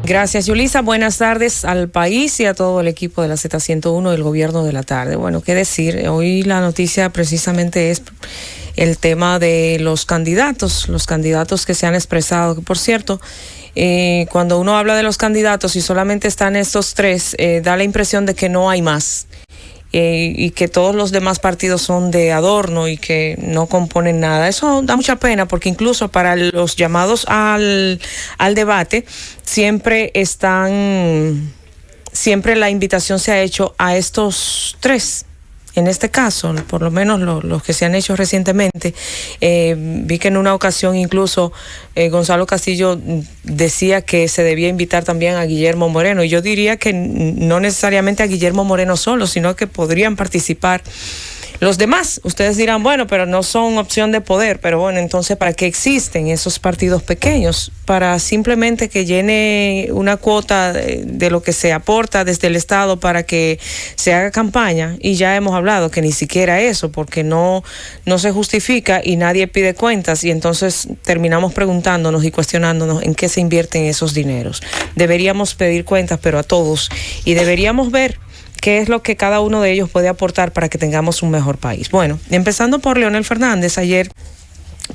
Gracias, Yulisa. Buenas tardes al país y a todo el equipo de la Z101 del Gobierno de la Tarde. Bueno, qué decir, hoy la noticia precisamente es el tema de los candidatos que se han expresado, que por cierto, cuando uno habla de los candidatos y solamente están estos tres, da la impresión de que no hay más. Y que todos los demás partidos son de adorno y que no componen nada. Eso da mucha pena porque incluso para los llamados al debate siempre la invitación se ha hecho a estos tres. En este caso, por lo menos los que se han hecho recientemente, vi que en una ocasión incluso Gonzalo Castillo decía que se debía invitar también a Guillermo Moreno, y yo diría que no necesariamente a Guillermo Moreno solo, sino que podrían participar los demás. Ustedes dirán, bueno, pero no son opción de poder, pero bueno, entonces ¿para qué existen esos partidos pequeños? Para simplemente que llene una cuota de lo que se aporta desde el Estado para que se haga campaña, y ya hemos hablado que ni siquiera eso, porque no se justifica y nadie pide cuentas, y entonces terminamos preguntándonos y cuestionándonos en qué se invierten esos dineros. Deberíamos pedir cuentas, pero a todos, y deberíamos ver qué es lo que cada uno de ellos puede aportar para que tengamos un mejor país. Bueno, empezando por Leonel Fernández, ayer,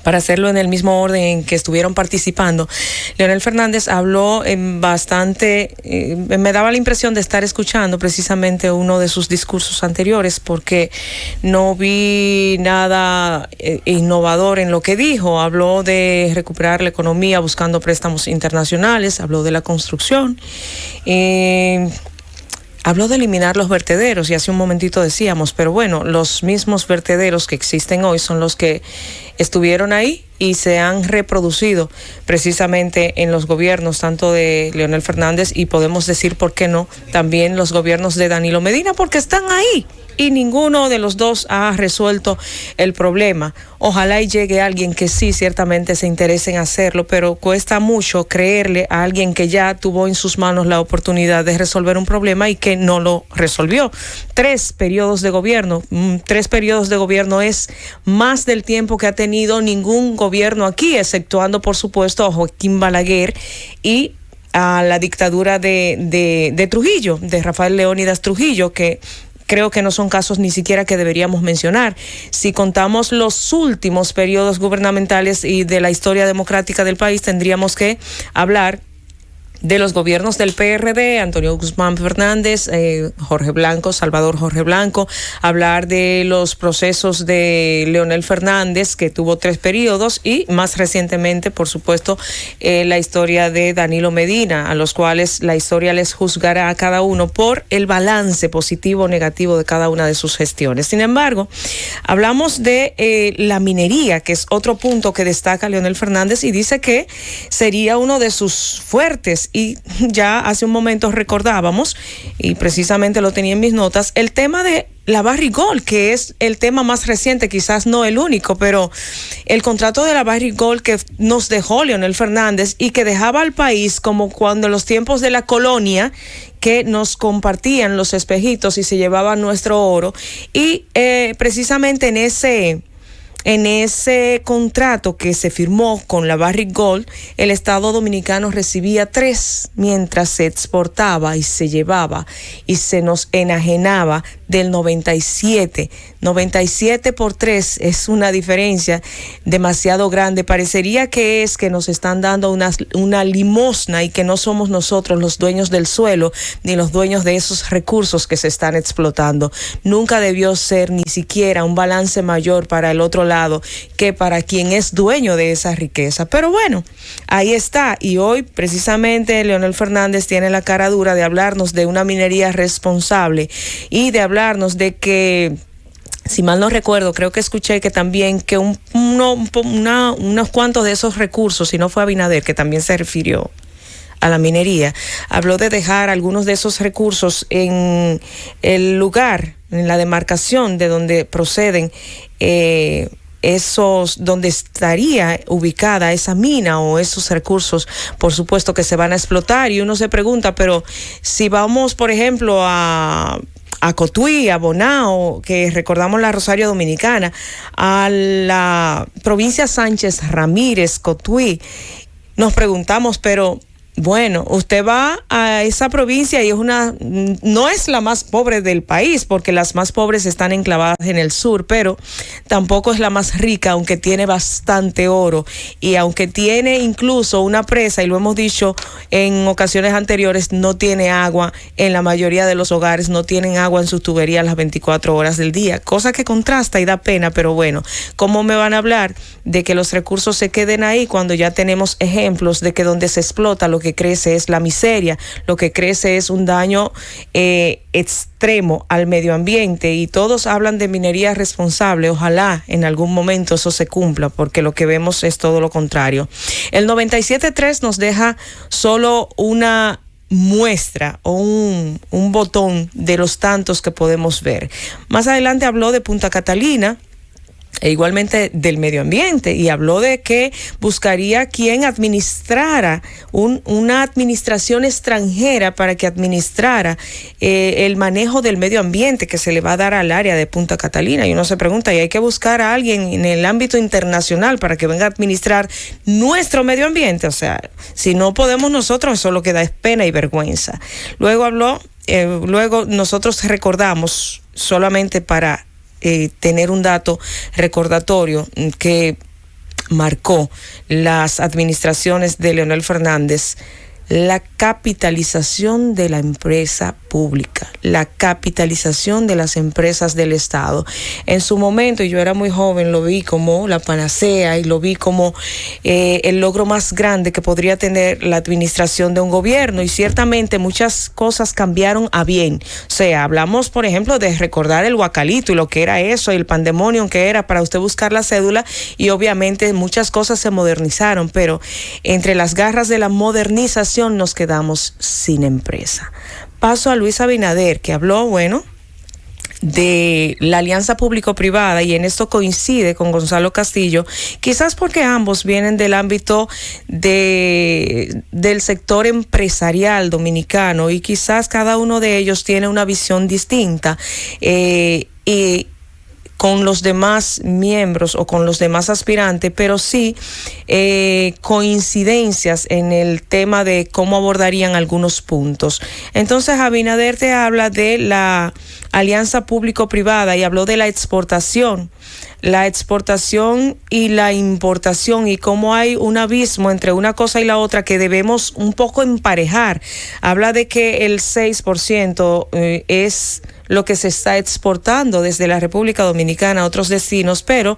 para hacerlo en el mismo orden en que estuvieron participando, Leonel Fernández habló bastante, me daba la impresión de estar escuchando precisamente uno de sus discursos anteriores, porque no vi nada innovador en lo que dijo. Habló de recuperar la economía buscando préstamos internacionales, habló de la construcción, habló de eliminar los vertederos, y hace un momentito decíamos, pero bueno, los mismos vertederos que existen hoy son los que estuvieron ahí y se han reproducido precisamente en los gobiernos tanto de Leonel Fernández, y podemos decir, ¿por qué no?, también los gobiernos de Danilo Medina, porque están ahí y ninguno de los dos ha resuelto el problema. Ojalá y llegue alguien que sí, ciertamente se interese en hacerlo, pero cuesta mucho creerle a alguien que ya tuvo en sus manos la oportunidad de resolver un problema y que no lo resolvió. 3 periodos de gobierno, 3 periodos de gobierno es más del tiempo que ha tenido ningún gobierno aquí, exceptuando por supuesto a Joaquín Balaguer y a la dictadura de Trujillo, de Rafael Leónidas Trujillo, que creo que no son casos ni siquiera que deberíamos mencionar. Si contamos los últimos periodos gubernamentales y de la historia democrática del país, tendríamos que hablar de los gobiernos del PRD, Antonio Guzmán Fernández, Jorge Blanco, Salvador Jorge Blanco, hablar de los procesos de Leonel Fernández, que tuvo 3 periodos, y más recientemente, por supuesto, la historia de Danilo Medina, a los cuales la historia les juzgará a cada uno por el balance positivo o negativo de cada una de sus gestiones. Sin embargo, hablamos de la minería, que es otro punto que destaca Leonel Fernández, y dice que sería uno de sus fuertes. Y ya hace un momento recordábamos, y precisamente lo tenía en mis notas, el tema de la Barrick Gold, que es el tema más reciente, quizás no el único, pero el contrato de la Barrick Gold que nos dejó Leonel Fernández y que dejaba al país como cuando en los tiempos de la colonia, que nos compartían los espejitos y se llevaban nuestro oro, y precisamente en ese contrato que se firmó con la Barrick Gold, el Estado Dominicano recibía 3 mientras se exportaba y se llevaba y se nos enajenaba del 97. 97 por 3 es una diferencia demasiado grande. Parecería que nos están dando una limosna y que no somos nosotros los dueños del suelo ni los dueños de esos recursos que se están explotando. Nunca debió ser ni siquiera un balance mayor para el otro lado que para quien es dueño de esa riqueza. Pero bueno, ahí está. Y hoy precisamente Leonel Fernández tiene la cara dura de hablarnos de una minería responsable y de hablarnos de que, si mal no recuerdo, creo que escuché que también que unos cuantos de esos recursos, si no fue Abinader, que también se refirió a la minería, habló de dejar algunos de esos recursos en el lugar, en la demarcación de donde proceden donde estaría ubicada esa mina o esos recursos, por supuesto que se van a explotar. Y uno se pregunta, pero si vamos, por ejemplo, a Cotuí, a Bonao, que recordamos la Rosario Dominicana, a la provincia Sánchez Ramírez, Cotuí, nos preguntamos, pero bueno, usted va a esa provincia y no es la más pobre del país, porque las más pobres están enclavadas en el sur, pero tampoco es la más rica, aunque tiene bastante oro y aunque tiene incluso una presa, y lo hemos dicho en ocasiones anteriores, no tiene agua en la mayoría de los hogares, no tienen agua en sus tuberías las 24 horas del día, cosa que contrasta y da pena, pero bueno, ¿cómo me van a hablar de que los recursos se queden ahí cuando ya tenemos ejemplos de que donde se explota lo que crece es la miseria, lo que crece es un daño extremo al medio ambiente? Y todos hablan de minería responsable. Ojalá en algún momento eso se cumpla, porque lo que vemos es todo lo contrario. El 97.3 nos deja solo una muestra o un botón de los tantos que podemos ver. Más adelante habló de Punta Catalina e igualmente del medio ambiente, y habló de que buscaría quien administrara una administración extranjera para que administrara el manejo del medio ambiente que se le va a dar al área de Punta Catalina. Y uno se pregunta, ¿y hay que buscar a alguien en el ámbito internacional para que venga a administrar nuestro medio ambiente? O sea, si no podemos nosotros, eso lo que da es pena y vergüenza. Luego luego nosotros recordamos, solamente para tener un dato recordatorio que marcó las administraciones de Leonel Fernández, la capitalización de la empresa pública, la capitalización de las empresas del Estado. En su momento, yo era muy joven, lo vi como la panacea y lo vi como el logro más grande que podría tener la administración de un gobierno, y ciertamente muchas cosas cambiaron a bien. O sea, hablamos, por ejemplo, de recordar el Huacalito y lo que era eso, y el pandemonium que era para usted buscar la cédula, y obviamente muchas cosas se modernizaron, pero entre las garras de la modernización nos quedamos sin empresa. Paso a Luis Abinader, que habló, de la alianza público-privada, y en esto coincide con Gonzalo Castillo, quizás porque ambos vienen del ámbito del sector empresarial dominicano, y quizás cada uno de ellos tiene una visión distinta, y con los demás miembros o con los demás aspirantes, pero sí coincidencias en el tema de cómo abordarían algunos puntos. Entonces, Abinader te habla de la alianza público-privada y habló de la exportación y la importación, y cómo hay un abismo entre una cosa y la otra que debemos un poco emparejar. Habla de que el 6% es lo que se está exportando desde la República Dominicana a otros destinos, pero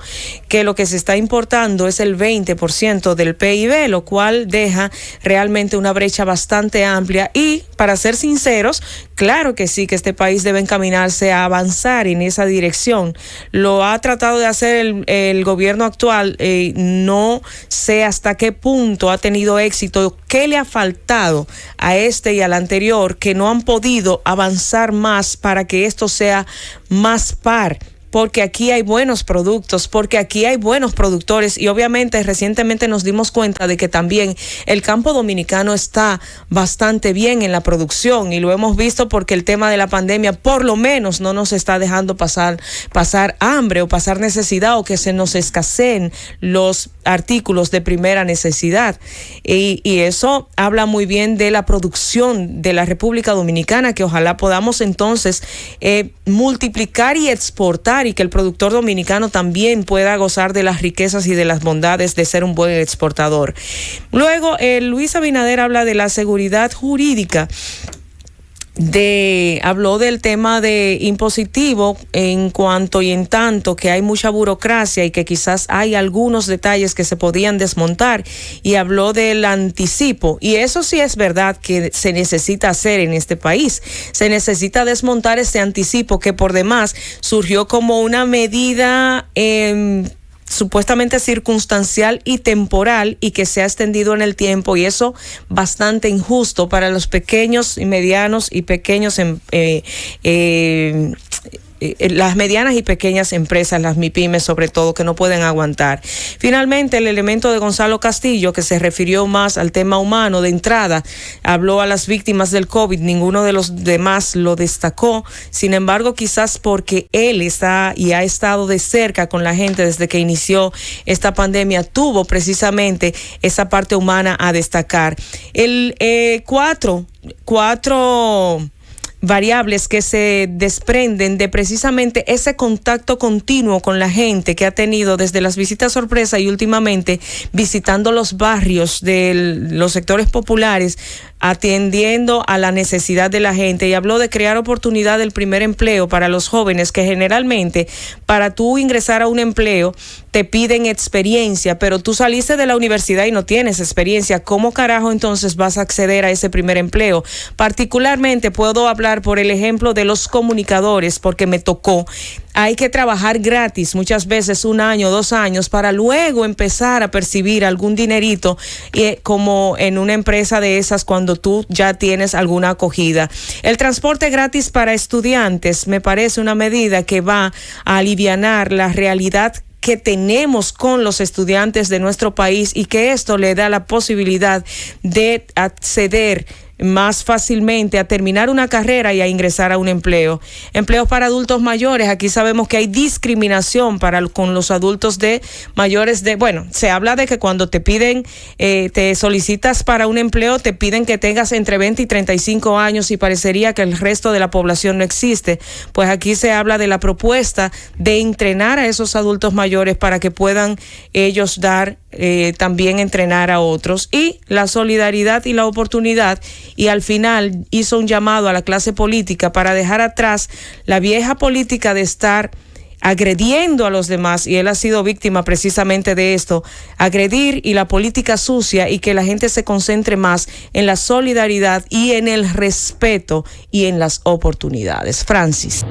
que lo que se está importando es el 20% del PIB, lo cual deja realmente una brecha bastante amplia. Y para ser sinceros, claro que sí, que este país debe encaminarse a avanzar en esa dirección. Lo ha tratado de hacer el gobierno actual, no sé hasta qué punto ha tenido éxito, qué le ha faltado a este y al anterior, que no han podido avanzar más para que esto sea más par, porque aquí hay buenos productos, porque aquí hay buenos productores, y obviamente recientemente nos dimos cuenta de que también el campo dominicano está bastante bien en la producción, y lo hemos visto porque el tema de la pandemia por lo menos no nos está dejando pasar hambre o pasar necesidad, o que se nos escaseen los artículos de primera necesidad, y eso habla muy bien de la producción de la República Dominicana, que ojalá podamos entonces multiplicar y exportar, y que el productor dominicano también pueda gozar de las riquezas y de las bondades de ser un buen exportador. Luego, Luis Abinader habla de la seguridad jurídica. Habló del tema de impositivo en cuanto y en tanto que hay mucha burocracia y que quizás hay algunos detalles que se podían desmontar, y habló del anticipo, y eso sí es verdad que se necesita hacer en este país. Se necesita desmontar ese anticipo que por demás surgió como una medida supuestamente circunstancial y temporal, y que se ha extendido en el tiempo, y eso bastante injusto para los pequeños y medianos y pequeños las medianas y pequeñas empresas, las MIPYMES sobre todo, que no pueden aguantar. Finalmente, el elemento de Gonzalo Castillo, que se refirió más al tema humano de entrada, habló a las víctimas del COVID, ninguno de los demás lo destacó. Sin embargo, quizás porque él está y ha estado de cerca con la gente desde que inició esta pandemia, tuvo precisamente esa parte humana a destacar. Cuatro variables que se desprenden de precisamente ese contacto continuo con la gente que ha tenido desde las visitas sorpresa y últimamente visitando los barrios de los sectores populares, atendiendo a la necesidad de la gente, y habló de crear oportunidad del primer empleo para los jóvenes, que generalmente para tú ingresar a un empleo te piden experiencia, pero tú saliste de la universidad y no tienes experiencia. ¿Cómo carajo entonces vas a acceder a ese primer empleo? Particularmente puedo hablar por el ejemplo de los comunicadores, porque me tocó. Hay que trabajar gratis, muchas veces 1 año, 2 años, para luego empezar a percibir algún dinerito, como en una empresa de esas cuando tú ya tienes alguna acogida. El transporte gratis para estudiantes me parece una medida que va a alivianar la realidad que tenemos con los estudiantes de nuestro país, y que esto le da la posibilidad de acceder más fácilmente a terminar una carrera y a ingresar a un empleo. Empleos para adultos mayores, aquí sabemos que hay discriminación con los adultos de mayores se habla de que cuando te piden, te solicitas para un empleo, te piden que tengas entre 20 y 35 años y parecería que el resto de la población no existe. Pues aquí se habla de la propuesta de entrenar a esos adultos mayores para que puedan ellos también entrenar a otros, y la solidaridad y la oportunidad. Y al final hizo un llamado a la clase política para dejar atrás la vieja política de estar agrediendo a los demás, y él ha sido víctima precisamente de esto, agredir y la política sucia, y que la gente se concentre más en la solidaridad y en el respeto y en las oportunidades. Francis.